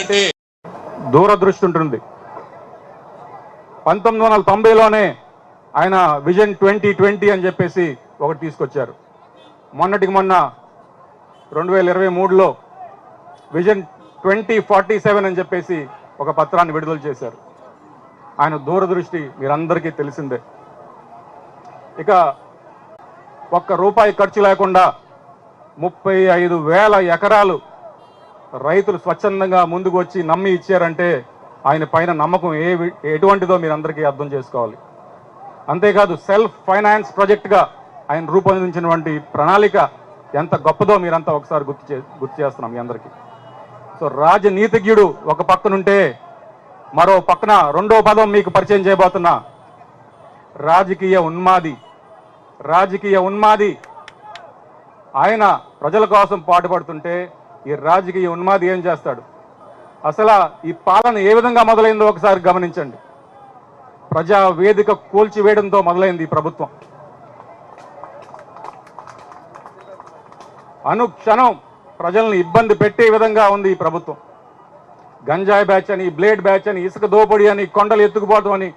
అంటే దూరదృష్టి ఉంటుంది. 1990లోనే ఆయన విజన్ 2020 అని చెప్పేసి ఒకటి తీసుకొచ్చారు. మొన్నటికి మొన్న 2023లో విజన్ 2047 అని చెప్పేసి ఒక పత్రాన్ని విడుదల చేశారు. ఆయన దూరదృష్టి మీరందరికీ తెలిసిందే. ఇక ఒక్క రూపాయి ఖర్చు లేకుండా 35,000 ఎకరాలు రైతులు స్వచ్ఛందంగా ముందుకు వచ్చి నమ్మి ఇచ్చారంటే ఆయన పైన నమ్మకం ఎటువంటిదో మీరు అందరికీ అర్థం చేసుకోవాలి. అంతేకాదు సెల్ఫ్ ఫైనాన్స్ ప్రాజెక్ట్గా ఆయన రూపొందించినటువంటి ప్రణాళిక ఎంత గొప్పదో మీరంతా ఒకసారి గుర్తు చేస్తున్నాం మీ అందరికీ. సో రాజనీతిజ్ఞుడు ఒక పక్కనుంటే మరో పక్కన రెండో పదం మీకు పరిచయం చేయబోతున్నా రాజకీయ ఉన్మాది. ఆయన ప్రజల కోసం పాటుపడుతుంటే ఈ రాజకీయ ఉన్మాది ఏం చేస్తాడు? అసలు ఈ పాలన ఏ విధంగా మొదలైందో ఒకసారి గమనించండి. ప్రజా వేదిక కూల్చివేయడంతో మొదలైంది ఈ ప్రభుత్వం. అనుక్షణం ప్రజల్ని ఇబ్బంది పెట్టే విధంగా ఉంది ఈ ప్రభుత్వం. గంజాయి బ్యాచ్ అని, బ్లేడ్ బ్యాచ్ అని, ఇసుక దోపిడీ అని, కొండలు ఎత్తుకుపోవడం అని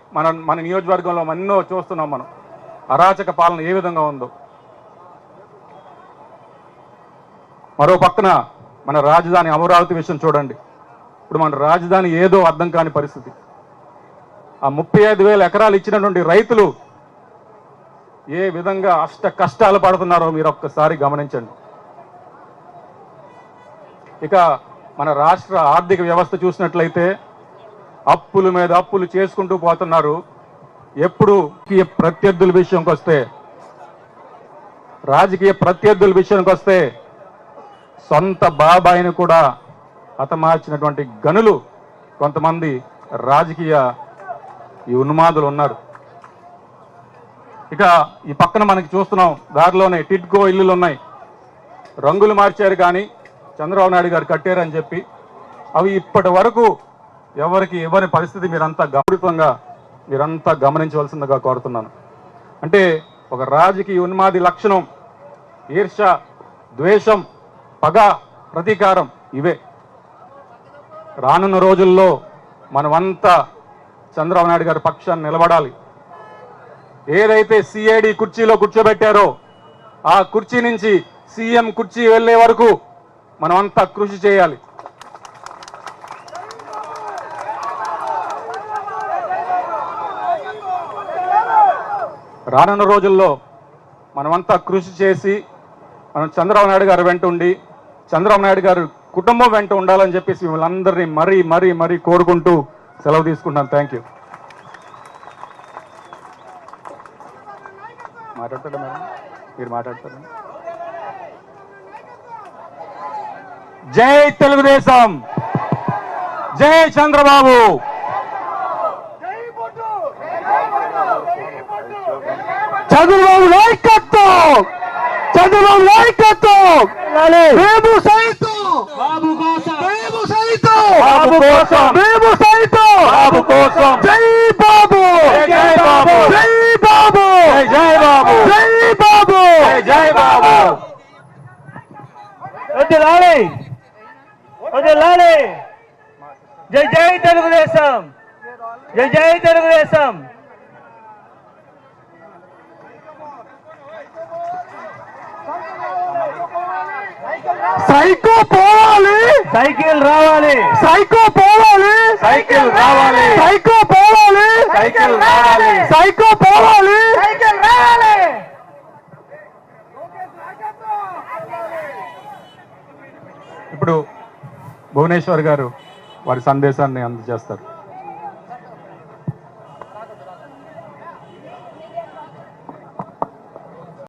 మన నియోజకవర్గంలో ఎన్నో చూస్తున్నాం మనం. అరాచక పాలన ఏ విధంగా ఉందో. మరో పక్కన మన రాజధాని అమరావతి విషయం చూడండి. ఇప్పుడు మన రాజధాని ఏదో అర్థం కాని పరిస్థితి. ఆ 35,000 ఎకరాలు ఇచ్చినటువంటి రైతులు ఏ విధంగా అష్ట కష్టాలు పడుతున్నారో మీరు ఒక్కసారి గమనించండి. ఇక మన రాష్ట్ర ఆర్థిక వ్యవస్థ చూసినట్లయితే అప్పుల మీద అప్పులు చేసుకుంటూ పోతున్నారు. ఎప్పుడు రాజకీయ ప్రత్యర్థుల విషయానికి వస్తే సొంత బాబాయిని కూడా హతమార్చినటువంటి గనులు కొంతమంది రాజకీయ ఈ ఉన్మాదులు ఉన్నారు. ఇక ఈ పక్కన మనకి చూస్తున్నాం, దారిలోనే టిడ్కో ఇల్లులు ఉన్నాయి. రంగులు మార్చారు కానీ చంద్రబాబు నాయుడు గారు కట్టారని చెప్పి అవి ఇప్పటి వరకు ఎవరికి ఇవ్వని పరిస్థితి మీరంతా గమనించవలసిందిగా కోరుతున్నాను. అంటే ఒక రాజకీయ ఉన్మాది లక్షణం ఈర్ష, ద్వేషం, పగ, ప్రతీకారం ఇవే. రానున్న రోజుల్లో మనమంతా చంద్రబాబు నాయుడు గారి పక్షాన్ని నిలబడాలి. ఏదైతే సిఐడి కుర్చీలో కూర్చోబెట్టారో ఆ కుర్చీ నుంచి సీఎం కుర్చీ వెళ్లే వరకు మనమంతా కృషి చేయాలి. రానున్న రోజుల్లో మనమంతా కృషి చేసి మనం చంద్రబాబు నాయుడు గారు వెంట ఉండి చంద్రబాబు నాయుడు గారు కుటుంబం వెంట ఉండాలని చెప్పేసి మిమ్మల్ని అందరినీ మరీ కోరుకుంటూ సెలవు తీసుకుంటాను. Thank you. మాట్లాడతారా మేడం? మీరు మాట్లాడతారా? జై తెలుగుదేశం, జై చంద్రబాబు. చంద్రబాబు నాయకత్వం, చంద్రబాబు నాయకత్వం. మేము సైతం బాబు కోసం, మేము సైతం బాబు కోసం, మేము సైతం బాబు కోసం. జై బాబు, జై బాబు, జై బాబు, జై బాబు, జై బాబు, జై బాబు. వదిలాలి, వదిలాలి. జై జై తెలుగుదేశం, జై జై తెలుగుదేశం. సైకో పోవాలి, సైకిల్ రావాలి, సైకో పోవాలి, సైకిల్ రావాలి, సైకో పోవాలి, సైకిల్ రావాలి, సైకో పోవాలి, సైకిల్ రావాలి. ఇప్పుడు భువనేశ్వర్ గారు వారి సందేశాన్ని అందజేస్తారు.